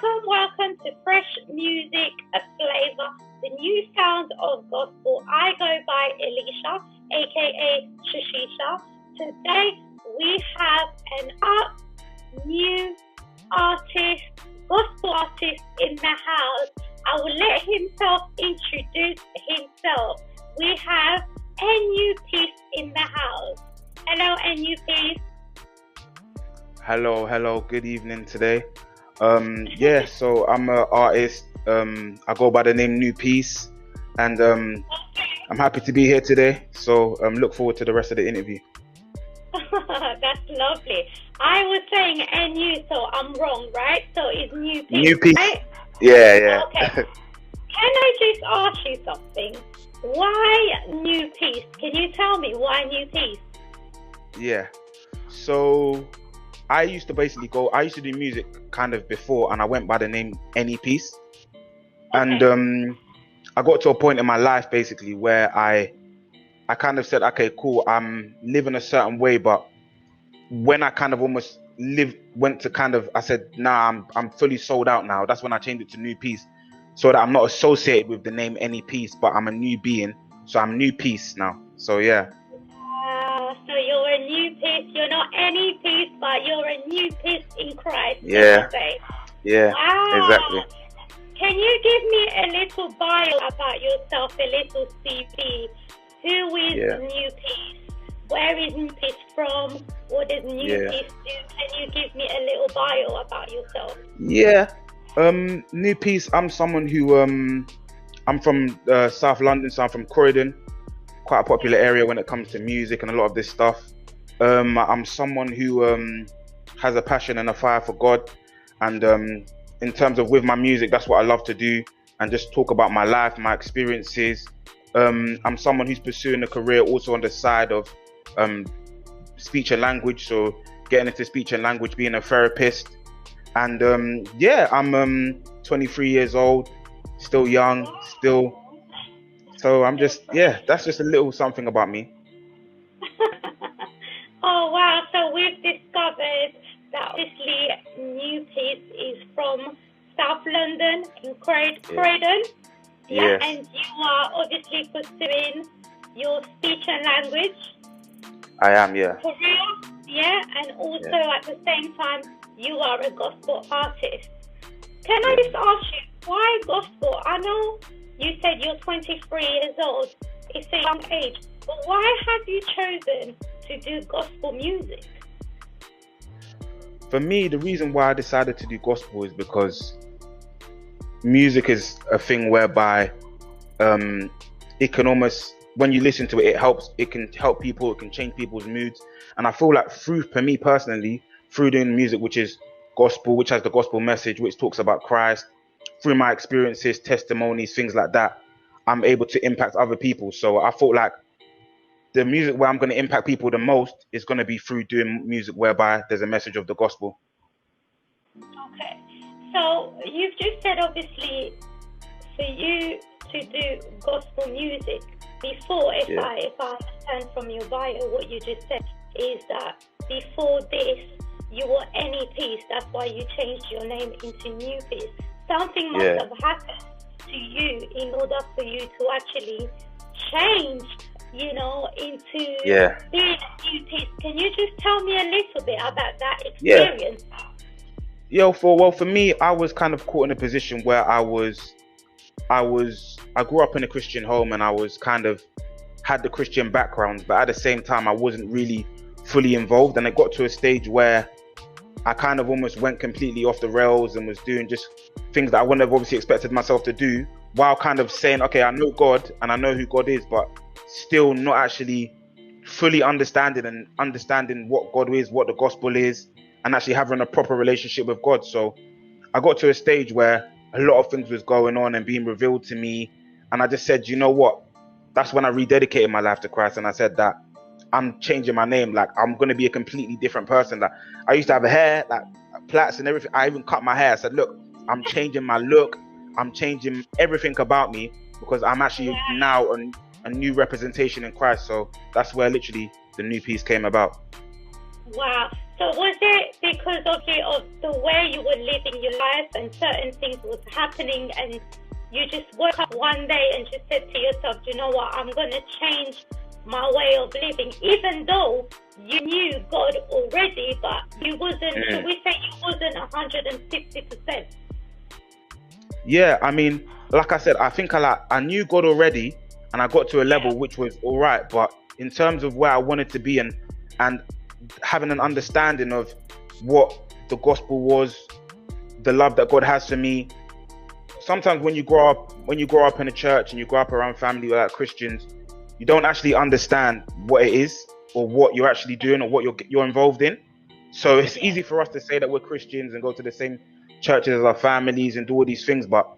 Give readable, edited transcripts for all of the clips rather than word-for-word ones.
Welcome to Fresh Music, a Flavor, the new sound of gospel. I go by Elisha, aka Shishisha. Today we have an new artist, gospel artist in the house. I will let himself introduce himself. We have NUP in the house. Hello, NUP. Hello, good evening today. So I'm an artist. I go by the name New Peace, and I'm happy to be here today. So look forward to the rest of the interview. That's lovely. I was saying NU, so I'm wrong, right? So it's New Peace. New Peace. Right? Yeah. Okay. Can I just ask you something? Why New Peace? Can you tell me why New Peace? Yeah. So I used to do music kind of before, and I went by the name Any Peace. Okay. And I got to a point in my life basically where I kind of said, okay, cool, I'm living a certain way, but when I kind of almost I said, nah, I'm fully sold out now. That's when I changed it to New Peace, so that I'm not associated with the name Any Peace, but I'm a new being. So I'm New Peace now. So yeah. So you're a new piece. You're not any piece, but you're a new piece in Christ. Yeah. Yeah. Wow. Exactly. Can you give me a little bio about yourself, a little CV? Who is New Peace? Where is New Peace from? What does New Peace do? Can you give me a little bio about yourself? Yeah. New Peace. I'm someone who I'm from South London, so I'm from Croydon. Quite a popular area when it comes to music and a lot of this stuff. I'm someone who has a passion and a fire for God, and in terms of with my music, that's what I love to do, and just talk about my life, my experiences. I'm someone who's pursuing a career also on the side of speech and language, so getting into speech and language, being a therapist, and I'm 23 years old, still young, So I'm just, that's just a little something about me. Oh, wow. So we've discovered that obviously New Peace is from South London in Croydon. Yeah. And you are obviously pursuing your speech and language. I am, yeah. Career, and also at the same time, you are a gospel artist. Can I just ask you, why gospel? I know you said you're 23 years old. It's a young age. But why have you chosen to do gospel music? For me, the reason why I decided to do gospel is because music is a thing whereby it can almost, when you listen to it, it can help people, it can change people's moods. And I feel like for me personally, through doing music, which is gospel, which has the gospel message, which talks about Christ, through my experiences, testimonies, things like that, I'm able to impact other people. So I thought like the music where I'm going to impact people the most is going to be through doing music whereby there's a message of the gospel. Okay. So you've just said, obviously, for you to do gospel music, before, if I understand from your bio, what you just said is that before this, you were Any Peace. That's why you changed your name into New Peace. Something must have happened to you in order for you to actually change, into being a New Peace. Can you just tell me a little bit about that experience? For me, I was kind of caught in a position where I grew up in a Christian home, and I was kind of had the Christian background, but at the same time, I wasn't really fully involved. And it got to a stage where I kind of almost went completely off the rails and was doing just things that I wouldn't have obviously expected myself to do, while kind of saying, okay, I know God and I know who God is, but still not actually fully understanding what God is, what the gospel is, and actually having a proper relationship with God. So I got to a stage where a lot of things was going on and being revealed to me, and I just said, you know what? That's when I rededicated my life to Christ, and I said that I'm changing my name. Like, I'm going to be a completely different person. Like, I used to have a hair, like plaits and everything. I even cut my hair. I said, look, I'm changing my look. I'm changing everything about me, because I'm actually now a new representation in Christ. So that's where literally the New Peace came about. Wow. So So was it because of the way you were living your life and certain things was happening and you just woke up one day and just said to yourself, you know what, I'm going to change my way of living, even though you knew God already, but you wasn't, should we say you wasn't 150%? Yeah, I mean, like I said, I think I knew God already, and I got to a level which was all right. But in terms of where I wanted to be and having an understanding of what the gospel was, the love that God has for me. Sometimes when you grow up in a church and you grow up around family like Christians, you don't actually understand what it is or what you're actually doing or what you're involved in. So it's easy for us to say that we're Christians and go to the same churches as our families and do all these things, but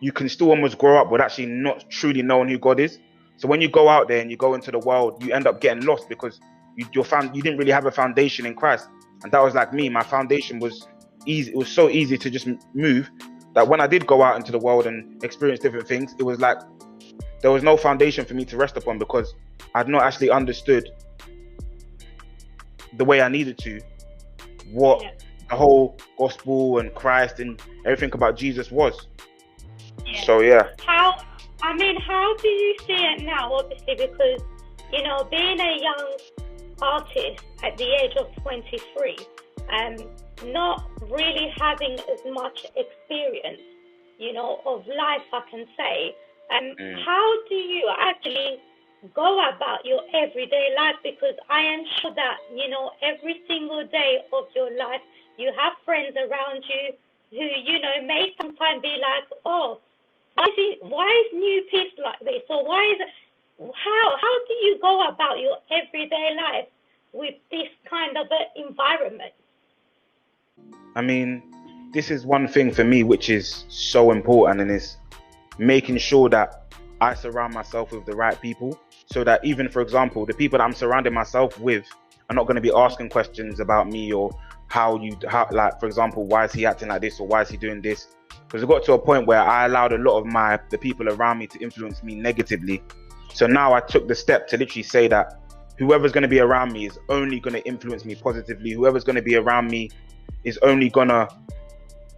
you can still almost grow up with actually not truly knowing who God is. So when you go out there and you go into the world, you end up getting lost because you didn't really have a foundation in Christ. And that was like me. My foundation was easy. It was so easy to just move that when I did go out into the world and experience different things, it was like there was no foundation for me to rest upon because I'd not actually understood the way I needed to what the whole gospel and Christ and everything about Jesus was. So how do you see it now? Obviously, because being a young artist at the age of 23, not really having as much experience, of life, I can say. How do you actually go about your everyday life? Because I am sure that, every single day of your life, you have friends around you who, may sometimes be like, oh, why is New Peace like this? Or how do you go about your everyday life with this kind of an environment? I mean, this is one thing for me which is so important, and is making sure that I surround myself with the right people, so that even, for example, the people that I'm surrounding myself with are not going to be asking questions about me or how, like, for example, why is he acting like this or why is he doing this? Because it got to a point where I allowed a lot of the people around me to influence me negatively. So now I took the step to literally say that whoever's going to be around me is only going to influence me positively. Whoever's going to be around me is only going to,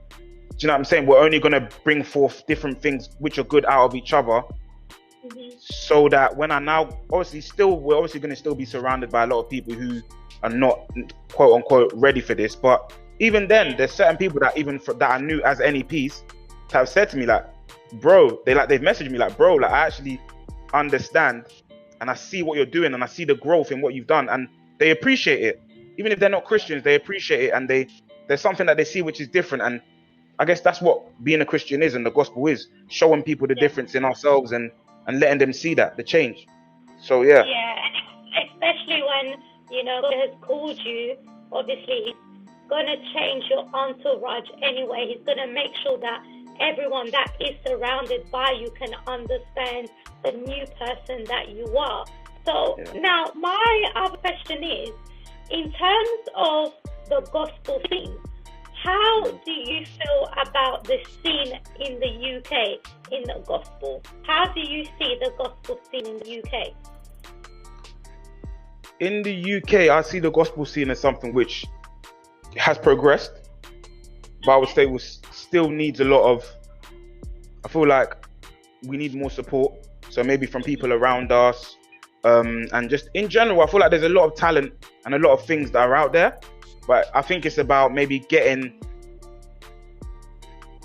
do you know what I'm saying? We're only going to bring forth different things which are good out of each other. So that when I now, we're obviously going to still be surrounded by a lot of people who are not, quote unquote, ready for this. But even then, there's certain people that that I knew as NEPs have said to me like, bro, they've messaged me like, bro, like, I actually understand and I see what you're doing and I see the growth in what you've done, and they appreciate it. Even if they're not Christians, they appreciate it, and there's something that they see which is different. And I guess that's what being a Christian is and the gospel is, showing people the difference in ourselves and letting them see that, the change. So yeah, especially when God has called you. Obviously he's gonna change your entourage anyway. He's gonna make sure that everyone that is surrounded by you can understand the new person that you are. So now my other question is, in terms of the gospel scene, how do you feel about the scene in the UK in the gospel? How do you see the gospel scene in the UK? In the UK, I see the gospel scene as something which has progressed, but I would say still needs a lot of, I feel like we need more support. So maybe from people around us, and just in general, I feel like there's a lot of talent and a lot of things that are out there, but I think it's about maybe getting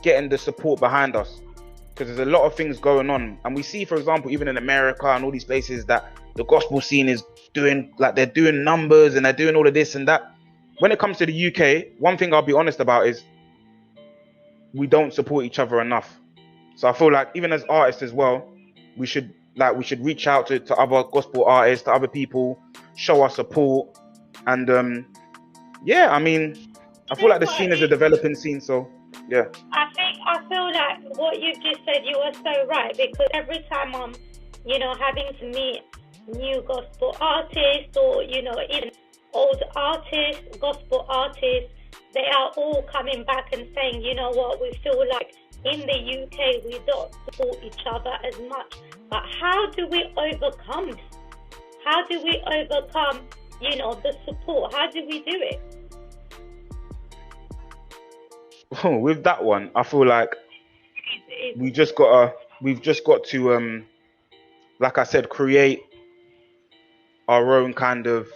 the support behind us, because there's a lot of things going on, and we see, for example, even in America and all these places, that the gospel scene is doing, like, they're doing numbers and they're doing all of this and that. When it comes to the UK, one thing I'll be honest about is we don't support each other enough. So I feel like even as artists as well, we should reach out to other gospel artists, to other people, show our support. And I mean, I feel like the scene is a developing scene, so yeah. I feel like what you just said, you were so right, because every time I'm, having to meet new gospel artists or, even old artists, gospel artists, they are all coming back and saying, you know what, we feel like in the UK we don't support each other as much. But how do we overcome this? How do we overcome, the support? How do we do it? With that one, I feel like we just we've just got to like I said, create our own kind of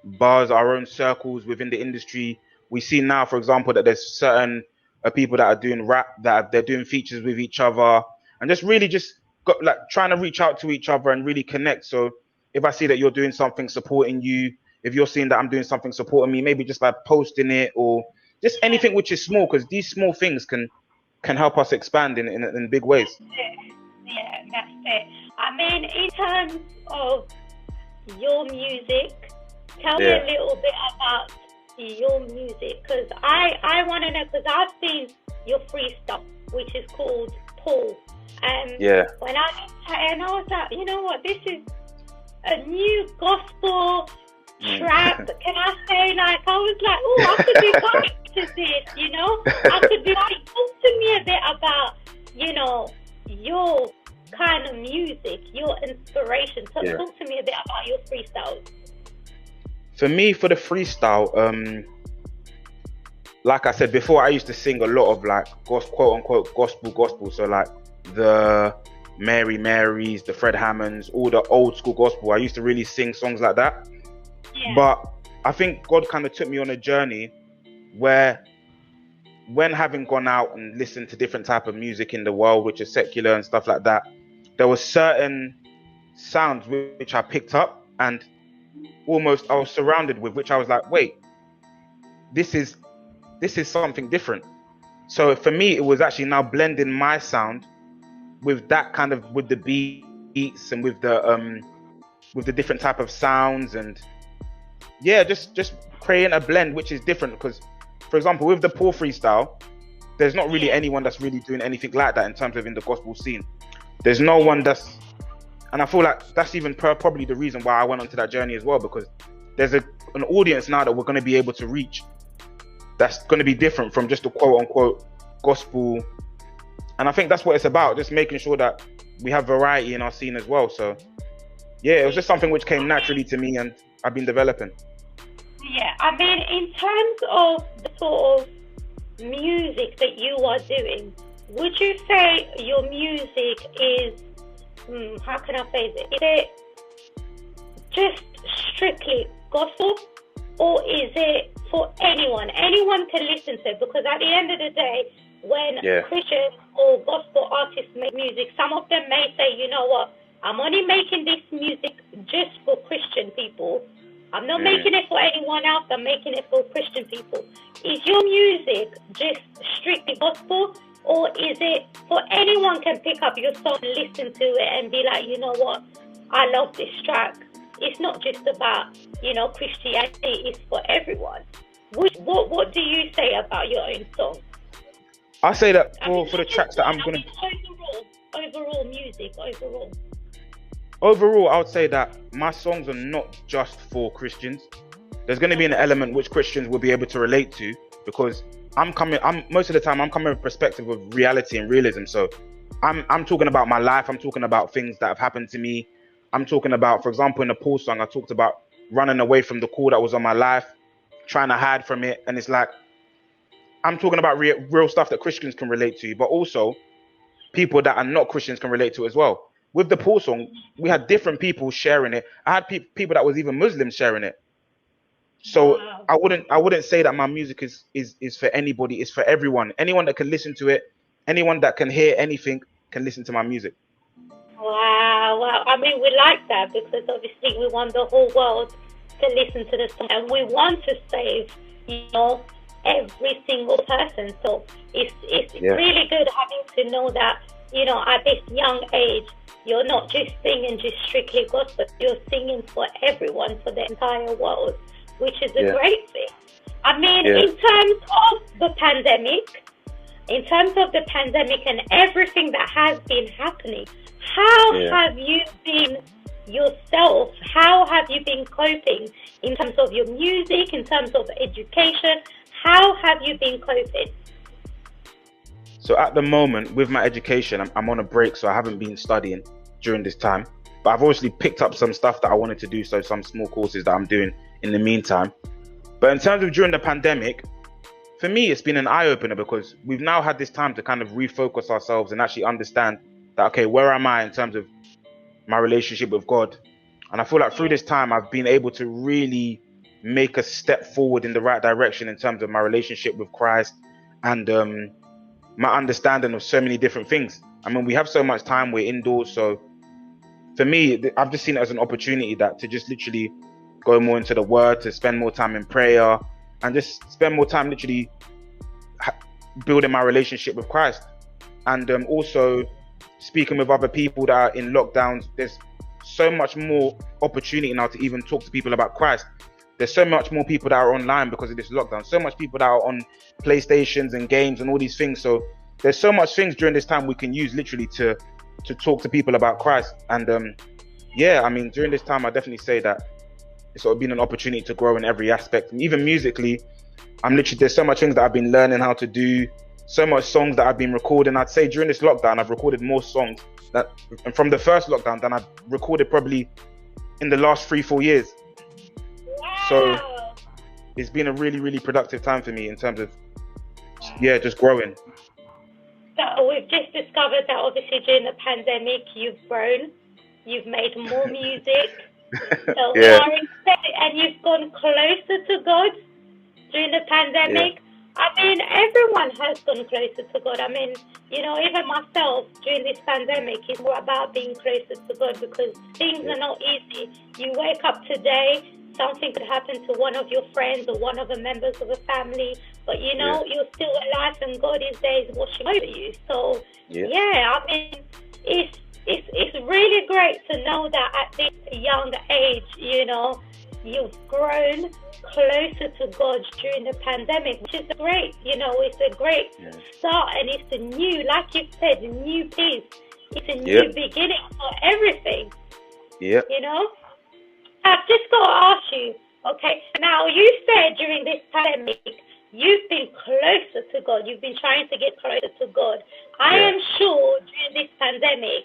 bars, our own circles within the industry. We see now, for example, that there's certain people that are doing rap, they're doing features with each other, and just really just got like trying to reach out to each other and really connect. So if I see that you're doing something supporting you, if you're seeing that I'm doing something supporting me, maybe just by posting it or just anything which is small, because these small things can help us expand in big ways. Yeah, that's it. I mean, in terms of your music, tell me a little bit about your music, because I want to know, because I've seen your freestyle, which is called Paul. When I was like, you know what, this is a new gospel trap. Can I say, like, I was like, oh, I could be back to this, you know? I could be like, talk to me a bit about, you know, your kind of music, your inspiration. So talk to me a bit about your freestyles. For me, for the freestyle, like I said before, I used to sing a lot of like quote unquote gospel. So like the Mary Marys, the Fred Hammonds, all the old school gospel. I used to really sing songs like that. But I think God kind of took me on a journey where, when having gone out and listened to different type of music in the world, which is secular and stuff like that, there were certain sounds which I picked up and almost I was surrounded with, which I was like, wait, this is something different. So for me, it was actually now blending my sound with that kind of, with the beats and with the different type of sounds, and just creating a blend which is different. Because, for example, with the Paul Freestyle, there's not really anyone that's really doing anything like that in terms of in the gospel scene. There's no one that's, and I feel like that's even probably the reason why I went onto that journey as well, because there's an audience now that we're going to be able to reach that's going to be different from just a quote unquote gospel. And I think that's what it's about, just making sure that we have variety in our scene as well. So yeah, it was just something which came naturally to me and I've been developing. Yeah, I mean, in terms of the sort of music that you are doing, would you say your music is, how can I say this? Is it just strictly gospel, or is it for anyone? Anyone can listen to it, because at the end of the day, when Christian or gospel artists make music, some of them may say, you know what, I'm only making this music just for Christian people. I'm not making it for anyone else, I'm making it for Christian people. Is your music just strictly gospel, or is it for anyone can pick up your song, listen to it and be like, you know what, I love this track. It's not just about, you know, Christianity, it's for everyone. What do you say about your own song? I say that for the tracks that I'm going to... Overall music, Overall, I would say that my songs are not just for Christians. There's going to be an element which Christians will be able to relate to, because most of the time I'm coming with a perspective of reality and realism. So I'm talking about my life. I'm talking about things that have happened to me. I'm talking about, for example, in the Paul song, I talked about running away from the call that was on my life, trying to hide from it. And it's like, I'm talking about real stuff that Christians can relate to, but also people that are not Christians can relate to as well. With the Paul song, we had different people sharing it. I had people that was even Muslims sharing it. So wow. I wouldn't say that my music is for anybody. It's for everyone. Anyone that can listen to it, anyone that can hear anything can listen to my music. Wow. I mean, we like that, because obviously we want the whole world to listen to the song, and we want to save, you know, every single person. So it's really good having to know that, you know, at this young age, you're not just singing just strictly gospel, you're singing for everyone, for the entire world, which is a great thing. I mean, in terms of the pandemic and everything that has been happening, how have you been yourself? How have you been coping in terms of your music, in terms of education? How have you been coping? So at the moment, with my education, I'm on a break, so I haven't been studying during this time. But I've obviously picked up some stuff that I wanted to do, so some small courses that I'm doing in the meantime. But in terms of during the pandemic, for me, it's been an eye opener because we've now had this time to kind of refocus ourselves and actually understand that, okay, where am I in terms of my relationship with God? And I feel like through this time, I've been able to really make a step forward in the right direction in terms of my relationship with Christ and my understanding of so many different things. I mean, we have so much time, we're indoors. So for me, I've just seen it as an opportunity that to just literally go more into the word, to spend more time in prayer and just spend more time literally building my relationship with Christ. And also speaking with other people that are in lockdowns. There's so much more opportunity now to even talk to people about Christ. There's so much more people that are online because of this lockdown. So much people that are on PlayStations and games and all these things. So there's so much things during this time we can use literally to talk to people about Christ. And yeah, I mean, during this time, I definitely say that it's sort of been an opportunity to grow in every aspect. And even musically, there's so much things that I've been learning how to do, so much songs that I've been recording. I'd say during this lockdown, I've recorded more songs and from the first lockdown than I've recorded probably in the last 3-4 years. Wow. So it's been a really, really productive time for me in terms of, just growing. So we've just discovered that obviously during the pandemic, you've grown, you've made more music, so and you've gone closer to God during the pandemic. Yeah. I mean, everyone has gone closer to God. I mean, even myself during this pandemic, it's more about being closer to God because things are not easy. You wake up today, something could happen to one of your friends or one of the members of a family, but you're still alive and God is there, is watching over you. So, I mean, it's really great to know that at this young age, you've grown closer to God during the pandemic, which is great. It's a great start, and it's a new, like you said, a new piece. It's a new beginning for everything. Yeah. I've just got to ask you, okay, now you said during this pandemic, you've been closer to God. You've been trying to get closer to God. I am sure during this pandemic,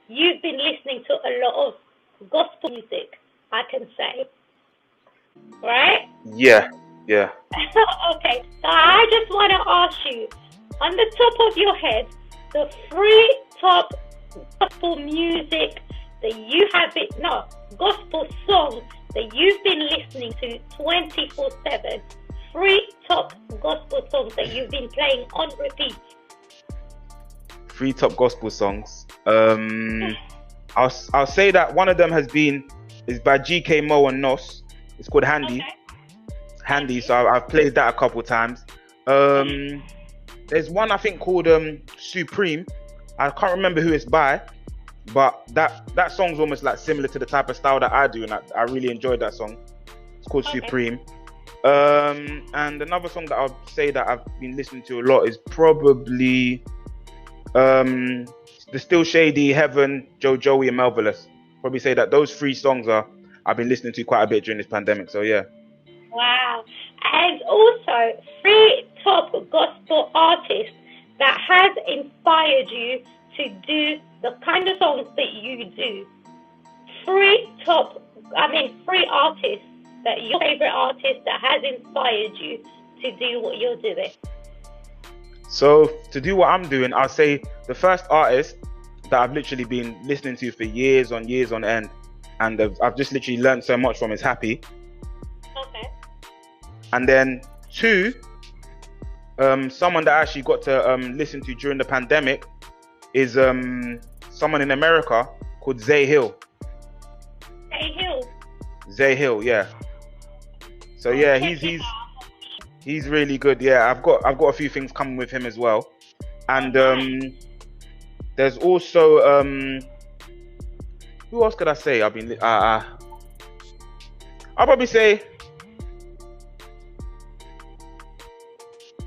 you've been listening to a lot of gospel music, I can say. Right? Yeah. Okay, so I just want to ask you, on the top of your head, the 3 top gospel music that you have gospel songs that you've been listening to 24/7, 3 top gospel songs that you've been playing on repeat. 3 top gospel songs. I'll say that one of them is by GK Mo and Nos. It's called Handy. Okay. Handy. So I've played that a couple times. There's one I think called Supreme. I can't remember who it's by, but that song's almost like similar to the type of style that I do, and I really enjoyed that song. It's called Supreme. And another song that I'll say that I've been listening to a lot is probably the Still Shady, Heaven, Joey and Melvillous. Probably say that those 3 songs I've been listening to quite a bit during this pandemic. So yeah. Wow. And also 3 top gospel artists that has inspired you to do the kind of songs that you do. 3 artists that your favorite artist that has inspired you to do what you're doing. So to do what I'm doing, I'll say the first artist that I've literally been listening to for years on end, and I've just literally learned so much from is Happy. Okay. And then 2, someone that I actually got to listen to during the pandemic is someone in America called Zay Hill. Zay Hill, yeah. So yeah, he's really good. Yeah, I've got a few things coming with him as well. And there's also who else could I say? I've been I'll probably say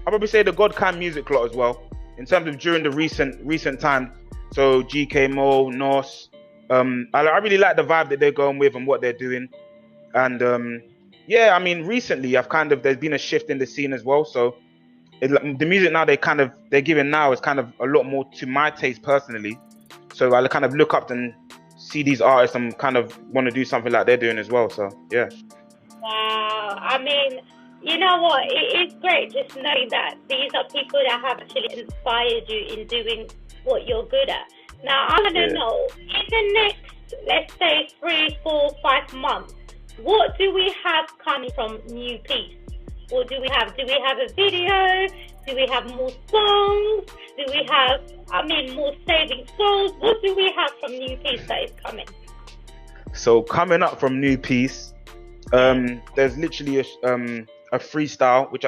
the God Kind Music Lot as well. In terms of during the recent time. So GK Mo, Nos. I really like the vibe that they're going with and what they're doing. And I mean, recently there's been a shift in the scene as well. So the music now they're giving now is kind of a lot more to my taste personally. So I kind of look up and see these artists and kind of want to do something like they're doing as well. So yeah. Wow. I mean, you know what? It is great just knowing that these are people that have actually inspired you in doing what you're good at. Now, I want to know, in the next, let's say, 3, 4, 5 months, what do we have coming from New Peace? What do we have? Do we have a video? Do we have more songs? Do we have, more saving souls? What do we have from New Peace that is coming? So coming up from New Peace, there's literally a freestyle, which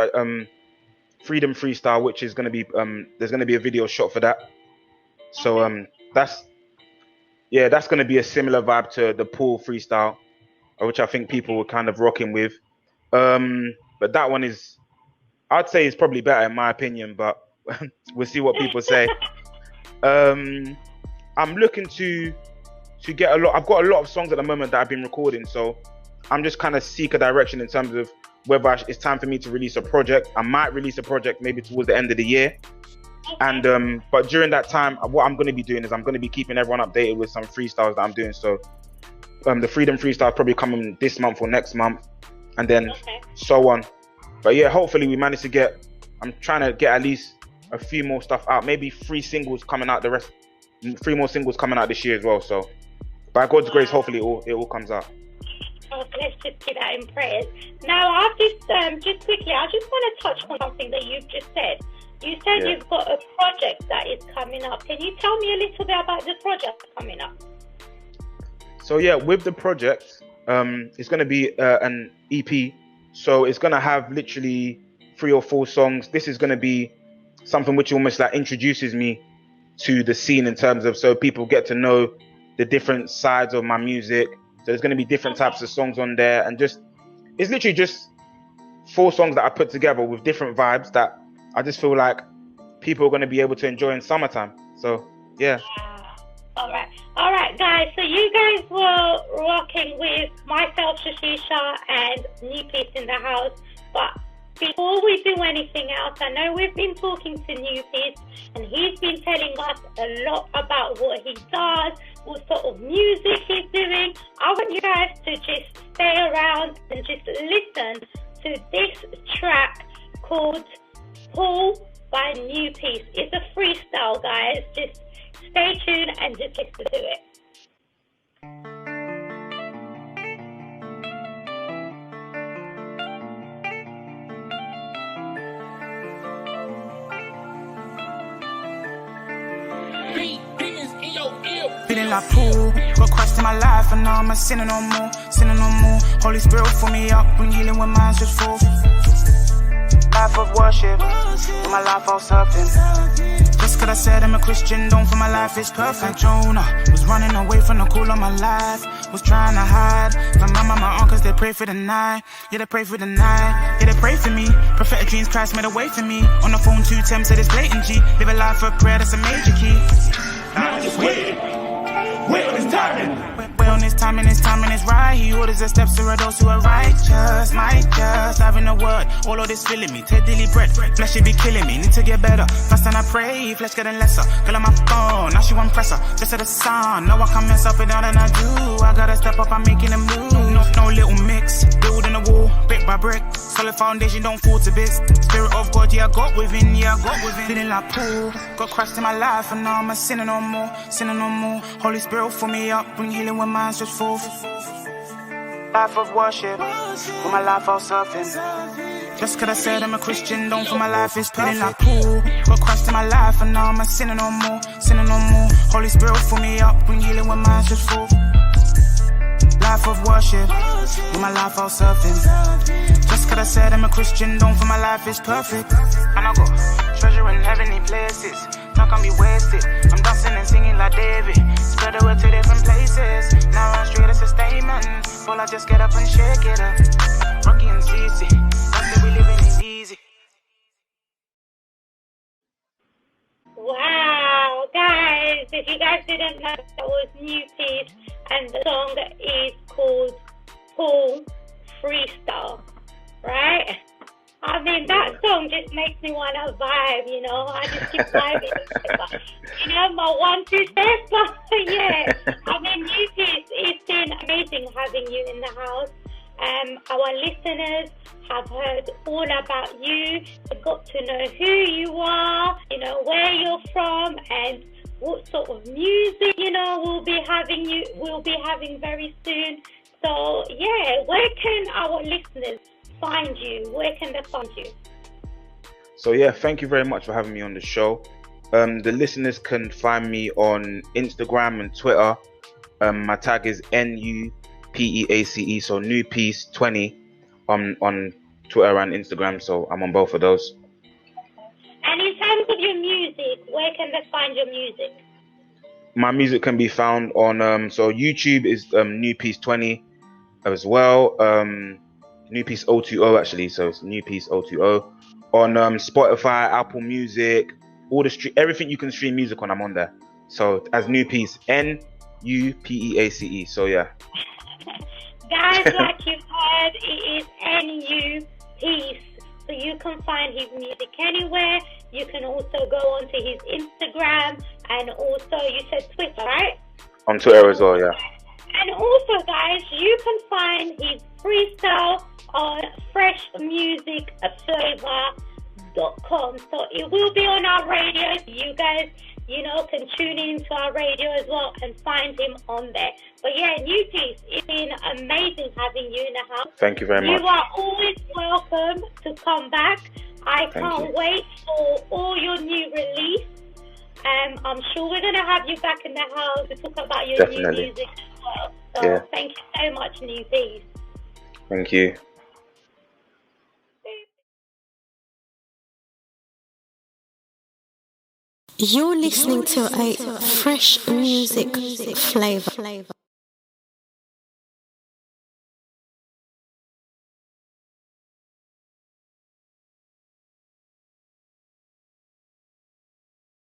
Freedom Freestyle, which is going to be, there's going to be a video shot for that. So that's going to be a similar vibe to the Paul Freestyle, which I think people were kind of rocking with. But that one is, I'd say, is probably better in my opinion, but we'll see what people say. I'm looking to get a lot. I've got a lot of songs at the moment that I've been recording, so I'm just kind of seek a direction in terms of whether it's time for me to release a project. I might release a project maybe towards the end of the year. And but during that time, what I'm going to be doing is I'm going to be keeping everyone updated with some freestyles that I'm doing. So the Freedom Freestyle is probably coming this month or next month, and then so on. But yeah, hopefully we manage to get, I'm trying to get at least a few more stuff out, maybe 3 singles coming out, 3 more singles coming out this year as well. So by God's grace, hopefully it all comes out. Oh, let's just keep that in prayers. Now, I've just quickly, I just want to touch on something that you've just said. You said you've got a project that is coming up. Can you tell me a little bit about the project coming up? So yeah, with the project, it's going to be an EP. So it's going to have literally 3 or 4 songs. This is going to be something which almost like introduces me to the scene in terms of, so people get to know the different sides of my music. So there's going to be different types of songs on there, and it's literally just 4 songs that I put together with different vibes that I just feel like people are going to be able to enjoy in summertime. So yeah. All right, guys. So you guys were rocking with myself, Shashisha, and New Peace in the house. But before we do anything else, I know we've been talking to New Peace, and he's been telling us a lot about what he does, what sort of music he's doing. I want you guys to just stay around and just listen to this track called Paul by New Peace. It's a freestyle, guys. Just stay tuned and just listen to it. Feeling like Paul, got Christ in my life and now I'm a sinner no more, Holy Spirit fill me up, bring healing when mine's just full. Life of worship, in my life I'll serve him. Just cause I said I'm a Christian, don't feel my life is perfect. Jonah was running away from the call of my life, was trying to hide. My mama, my uncles, they pray for the night. Yeah, they pray for the night. Yeah, they pray for me. Prophetic dreams, Christ made a way for me. On the phone, 2 times, said it's blatant G. Live a life of prayer, that's a major key. I'm just wait on his timing. Wait on his timing is right. He orders the steps to those who are righteous. My just having a word. All of this filling me. Take daily bread. Flesh should be killing me. Need to get better. Fast and I pray. Flesh getting lesser. Girl on my phone. Now she want presser. Just to the sun. No, I can mess up it down and I do. I gotta step up. I'm making a move. No little mix. Building a wall. Brick by brick. Solid foundation. Don't fall to bits. Spirit of God. Yeah, I got within. Feeling like Paul. Got Christ in my life. And now I'm a sinner no more. Holy Spirit fill me up. Bring healing when mine's just full. Life of worship, with my life I'll serve him. Just cause I said I'm a Christian, don't feel my life is perfect. Like Paul, got Christ in my life and now I'm a sinner no more. Holy Spirit fill me up, bring healing when mine's just full. Life of worship, with my life I'll serve him. Just cause I said I'm a Christian, don't feel my life is perfect. And I got treasure in heavenly places, not gonna be wasted. I'm dancing and singing like David, spread the word to different places. Now I'm straight as a statement, well I just get up and shake it up. Rocky and CC, that's the we living in easy. Wow, guys, if you guys didn't know, that was New Peace, and the song is called Paul Freestyle, right? I mean, that song just makes me want to vibe, you know. I just keep vibing. You know, my 1-2 steps. Yeah. I mean, New Peace, it's been amazing having you in the house. Our listeners have heard all about you. They've got to know who you are, where you're from, and what sort of music, we'll be having very soon. So, yeah, where can our listeners find you? Where can they find you? So, yeah, thank you very much for having me on the show. The listeners can find me on Instagram and Twitter. My tag is NUPEACE, so NewPeace20 on Twitter and Instagram. So I'm on both of those. And in terms of your music, where can they find your music? My music can be found on so YouTube is NewPeace20 as well. NewPeace 020 actually, so it's NewPeace 020 on Spotify, Apple Music, all the everything you can stream music on. I'm on there. So as NewPeace, NUPEACE. So yeah. Guys, like you've heard, it is NUPeace. So you can find his music anywhere. You can also go onto his Instagram and also you said Twitter, right? On Twitter as well, yeah. And also, guys, you can find his freestyle on freshmusicflavor.com. So it will be on our radio. You guys, can tune in to our radio as well and find him on there. But yeah, NewPeace, it's been amazing having you in the house. Thank you very much. You are always welcome to come back. I can't wait for all your new release. I'm sure we're going to have you back in the house to talk about your new music as well. So thank you so much, NewPeace. Thank you. You're listening to a fresh music flavor.